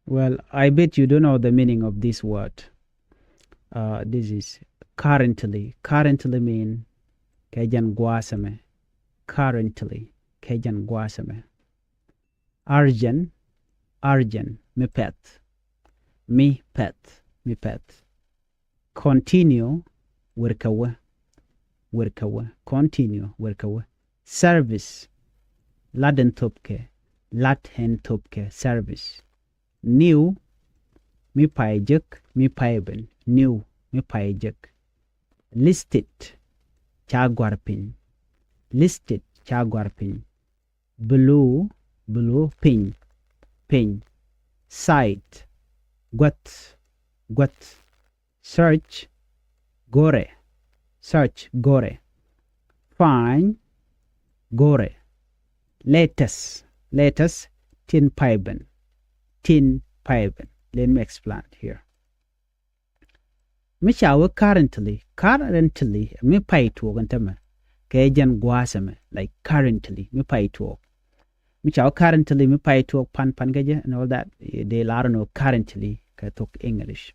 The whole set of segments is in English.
Well, I bet you don't know the meaning of this word. This is currently. Currently mean kejan guasame. Currently kejan guasame. Urgent. Urgent. Me pet. Me pet. Me pet. Continue. Workawa. Workawa. Continue. Workawa. Service. Laden topke. Lathen topke. Service. New. Mi payjuk. Mi payben. New. Mi payjuk. Listed. Chagwarpin. Listed. Chagwarpin. Blue. Blue. Pin. Pin. Site. Gut. Gut. Search. Gore. Search. Gore. Find. Gore. Latest. Latest. Tin payben. Tin payben. Let me explain here. Mishawa currently. Currently. Me pay to ogantama. Kajan guasame. Like currently. Me pay to. Mishawa currently me pay to pan gaja and all that. They know currently. Ka talk English.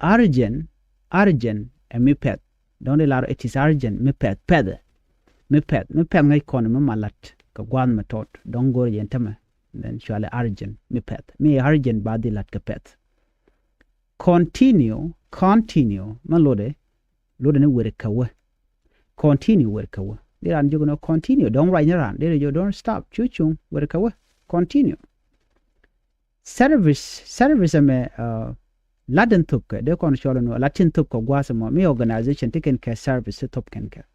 Urgent. Urgent. And me pet. Don't allow it is urgent. Me pet. Ped. Me pet. Me pet ngay kono me malat. Ka guan me tot. Don't go yentama. Then surely urgent. Me pet. Me urgent body lat ka pet. Continue. Continue. Malode. Lode ne werkawa. Continue werkawa. There are you gonna continue. Don't run around. There you don't stop. Chuchung werkawa. Continue. Service. Service ame Latin tupka. They can show no Latin tupka guasamo. Me organization taken care service tupken care.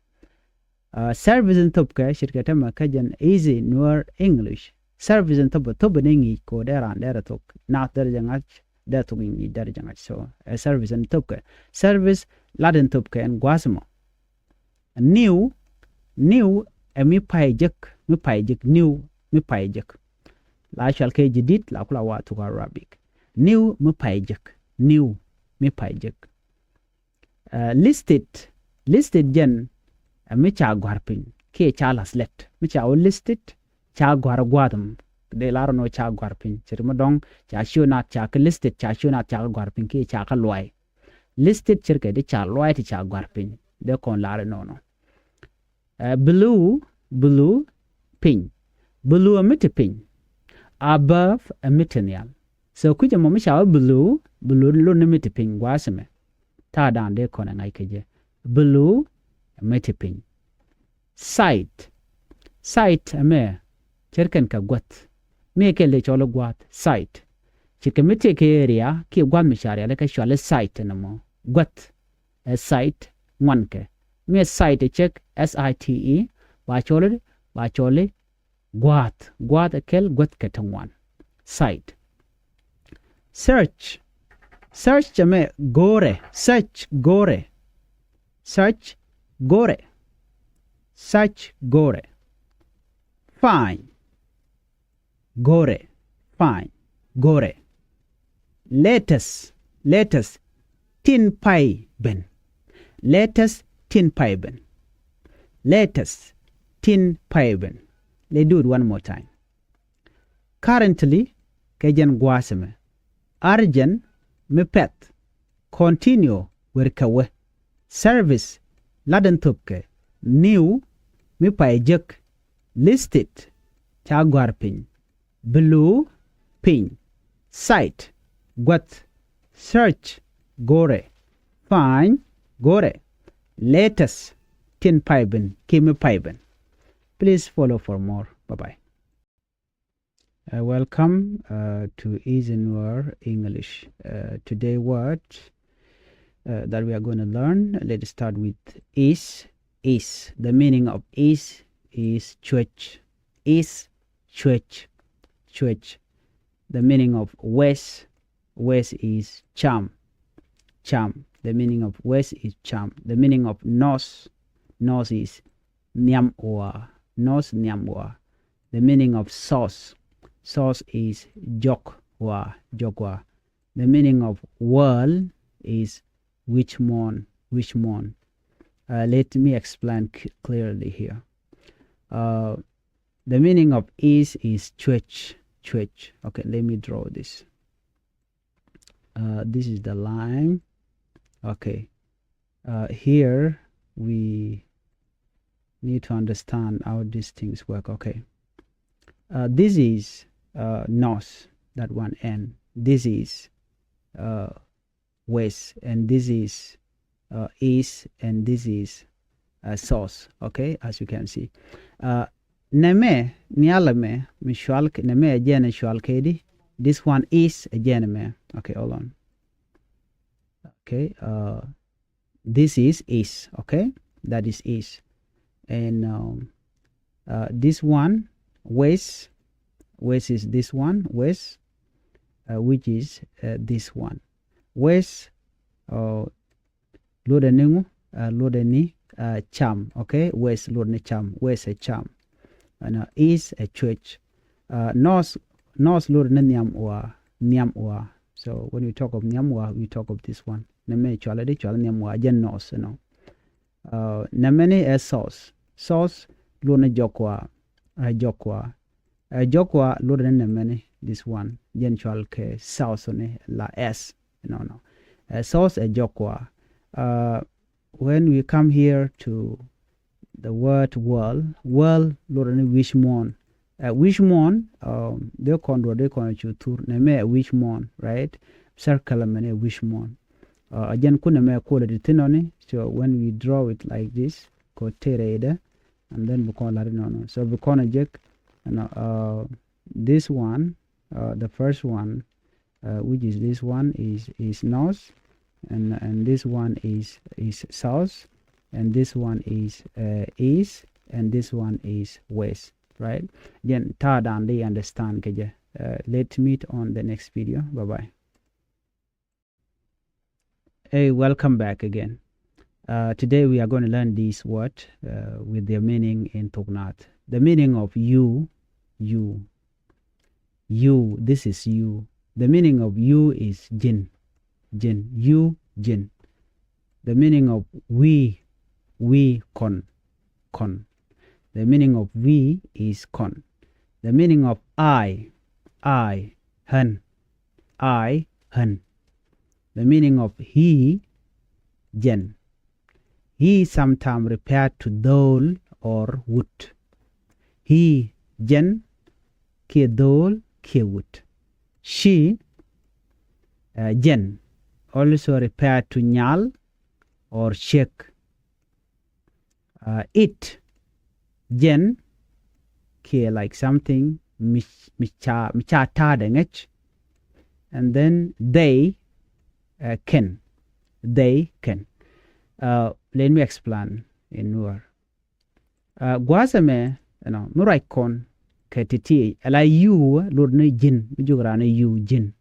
Service in tupka shirkatama kajan easy Nuer English. Service in tupka tubeningi ko deran dera tuk. Not there jangach. There to me there jangach. So a service in tupka. Service Latin tupka and guasamo. New. New a mi payjuk. Mi payjuk. New mi payjuk. La shall ke jidit la kula wa to Arabic. New mi payjuk. New mi payjuk. Listed. Listed jen a mi cha gwarpin. Ke chalas let. Mi cha listed. Cha gwar gwadam. De la no cha gwarpin. Chirmadong cha shunat cha listed cha shunat cha gwarpin ke cha ka loy. Listed chirke de cha loy ti cha gwarpin. De kon la no. Blue. Blue. Pink. Blue a miti pink. Above a mitenial. So kuja momisha blue. Blue lo nimiti pink wasame. Ta dan de kon ngai keje. Blue a miti pink. Sight. Sight a me. Cherken ka gwat. Me ke le cholo gwat. Sight. Chike miti ke area ki gwat mishari ale ka shwale sight na mo. Gwat. A sight wanke. Me site check SITE bachole guat akel guat ketangwan site. Search jame gore. Search gore. Search gore. Search gore. Find gore. Find gore. Latest tin pai ben. Latest tin paiben. Latest tin paiben. Let's do it one more time. Currently, kejan guasame. Urgent, me pet. Continue, werkawe. Service, laden tupke. New, me payjuk. Listed, chagwarpin. Blue, pin. Site, gwat. Search, gore. Find, gore. Latest tin paiben, kimi paiben. Please follow for more. Bye-bye. Welcome to Easy Nuer English. Today word that we are going to learn. Let's start with is. Is. The meaning of is church. Is church. Church. The meaning of west. West is charm. Charm. The meaning of west is charm. The meaning of north. North is nyamwa. North nyamwa. The meaning of sauce. Sauce is jokwa. Jokwa. The meaning of world is which mon. Which mon. Let me explain clearly here. The meaning of is church. Church. Okay, let me draw this. This is the line. Okay. Here we need to understand how these things work. Okay. This is north, that one end. This is west, and this is east, and this is south. Okay, as you can see. Neme nialame mishual neme again shual kedi. This one is again me. Okay, hold on. Okay, this is east. Okay, that is east, and this one west. West is this one west, which is this one west. Lodeni cham. Okay, west lodeni cham. West a cham, and east a church. North lodeni nyamwa. So when we talk of nyamwa, we talk of this one. Neme chwala nyamwa jen north, you know. Namene a south. South lodeni jokwa. Jokwa lodeni namene. This one jen chwal ke south one la s. No. South a jokwa. When we come here to the word world lodeni wishmon. Wishmon, they can tur neme wishmon, right? Circle mene wishmon. Again, kuneme call it tinoni. So when we draw it like this, ko tereda, and then we call it no. So we call it this one, the first one, which is this one is north, and this one is south, and this one is east, and this one is west. Right? Then third and they understand. Let's meet on the next video. Bye bye. Hey, welcome back again. Today we are going to learn this word with their meaning in Thok Nath. The meaning of you. This is you. The meaning of you is jin. You, jin. The meaning of we kon. The meaning of we is kon. The meaning of I, hun. The meaning of he, jen. He sometimes referred to dole or wood. He, jen, ke dole, ke wood. She, jen, also referred to nyal or shek. It, jen, ke like something micha tadengech, and then they can. Let me explain in Nuer. Guasame, murai kon ketiti ala you lord ne jin bijugara you jin.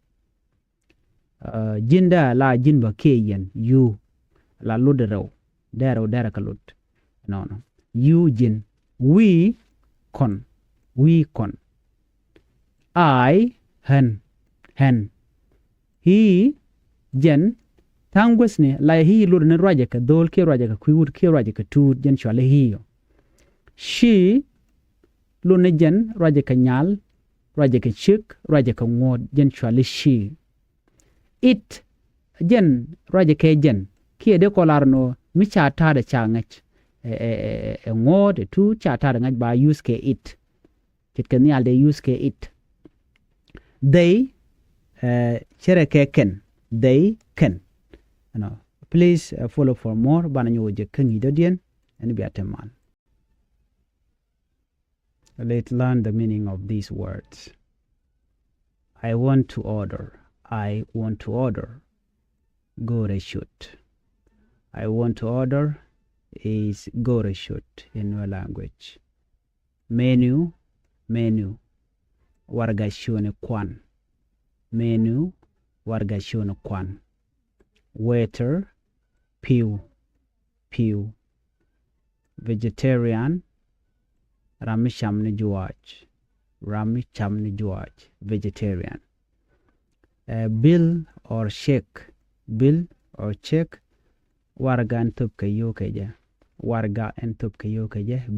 Jinda la jin ba ke yen you la lodero dara kalot. No. You jin. We kon. I hen. He jen tangwesne la he lord ne raja ka dol ke raja ka kwiwud ke raja ka tu jen chwale hiyo. She lord ne jen raja ka nyal raja ka chik raja ka ngod jen chwale she. It jen raja ka jen ke de kolarno micha tada changach. Ngod tu chata ngaj ba use ke it. Kit kan yal de use ke it. They chere ke ken. They can. Please follow for more. Bananyo je kengi dodien and be man. Let's learn the meaning of these words. I want to order. Go to shoot. I want to order is go to shoot in Nuer language. Menu. Warga shone kwan. Menu. Warga shone kwan. Waiter. Pew. Vegetarian. Rami chamni juaj. Vegetarian. Bill or check. Warga and tup kayokaja.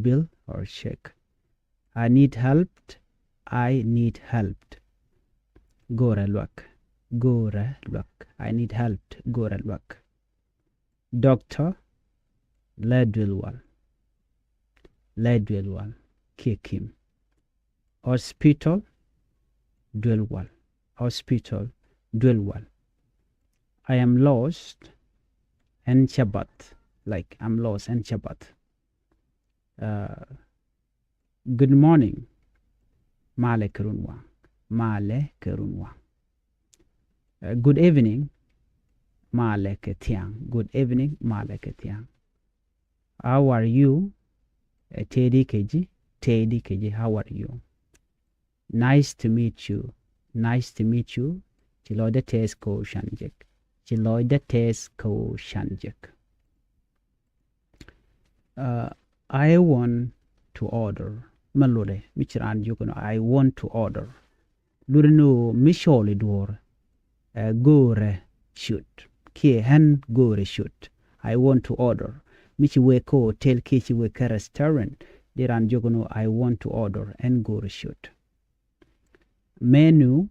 Bill or check. I need help. Gora luck. Gore luck. I need help. Gore luck. Doctor. Ledwell. Ledwell. Kick him. Hospital. Dwellwell. Hospital. Dwellwell. I am lost. And Shabbat. Like I'm lost and Shabbat. Good morning. Male kerunwa. Male kerunwa. Good evening. Male ketiang. Good evening. Male ketiang. How are you? Teddy keji. Teddy keji. How are you? Nice to meet you. Nice to meet you. Chiloide tes ko shanjek. Chiloide tes ko shanjek. I want to order. Malode. Michiran jukono. I want to order. Lurino misholi door. Gore shoot. Ki hen gore shoot. I want to order. Michi weko tel kichi weka restaurant. Diran jukono. I want to order and gore shoot. Menu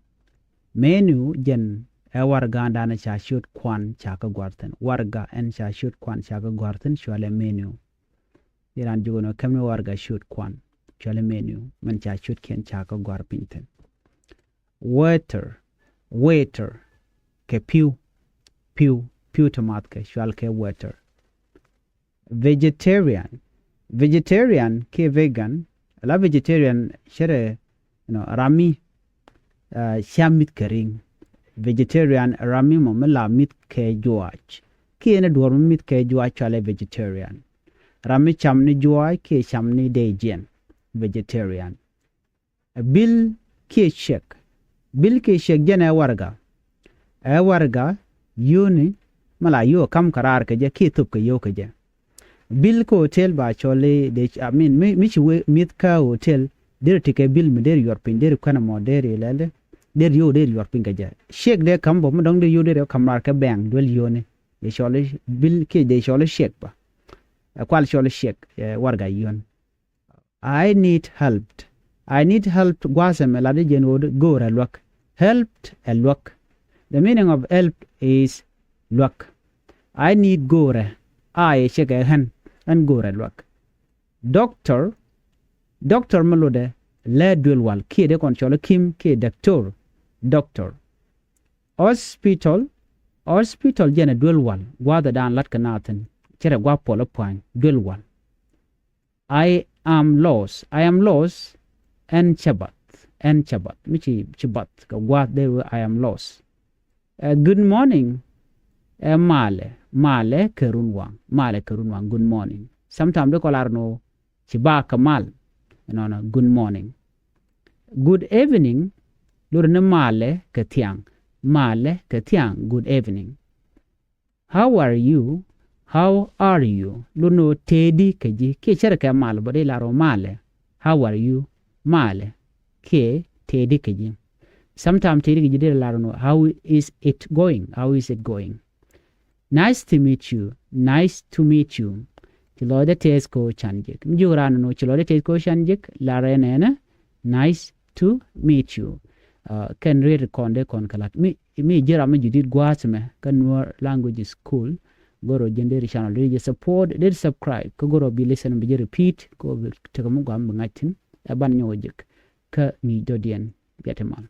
jen warga andana cha shoot kwan chaka gwarten. Warga en cha shoot kwan chaka gwarten shwale menu. Diran jukono kamne warga shoot kwan shwale menu. Man cha shoot ken chaka gwar pinten. Waiter ke pew tomat ke shwal ke waiter. Vegetarian ke vegan. La vegetarian shere rami shamit kering. Vegetarian rami la mit ke juach. Ki ene duor mit ke juach shwale vegetarian. Rami chamni juach ke chamni dejen. Vegetarian. Bill ke shek jene warga. Warga yuni mala yo kam karar ke je ki tup ke yo ke je. Bill ko hotel ba chole de michi we mit ka hotel der tike bill me der yorpin der kana mo der lele der yorpin ke je. Shek de kam bo mo dong de yo der kamar ke bang dwel yone. De chole bill ke de chole shek ba. Kwal chole shek warga yon. I need help gwasem la de jenod go ra luck. Helped a luck. The meaning of help is luck. I need gore. I check a hand and gore luck. Doctor malode le dwelwal ki de control kim ki doctor. Hospital jene dwelwal gwada dan lat kanaten chere gwa polo point dwelwal. I am lost and chabat. Michi chibat ka gwat de I am lost. Good morning. Male kerunwang. Good morning. Sometimes they call arno chiba kamal. Good morning. Good evening. Lurne male ketiang. Good evening. How are you? Luno tedi keji ke cherka mal bode laro male. How are you? Male ke tedi keji. Sometimes tedi keji de laro how is it going? Nice to meet you. Chiloide tesko chanjik. Mjurano no chiloide tesko chanjik larenena. Nice to meet you. Can read konde kon kalat. Mi jira me judit gwasme kan Nuer Language School. Goro jenderi channel did support did subscribe ko goro bi listen bi repeat ko takamu gam ngatin aban nyojik ka ni dodien biatemal.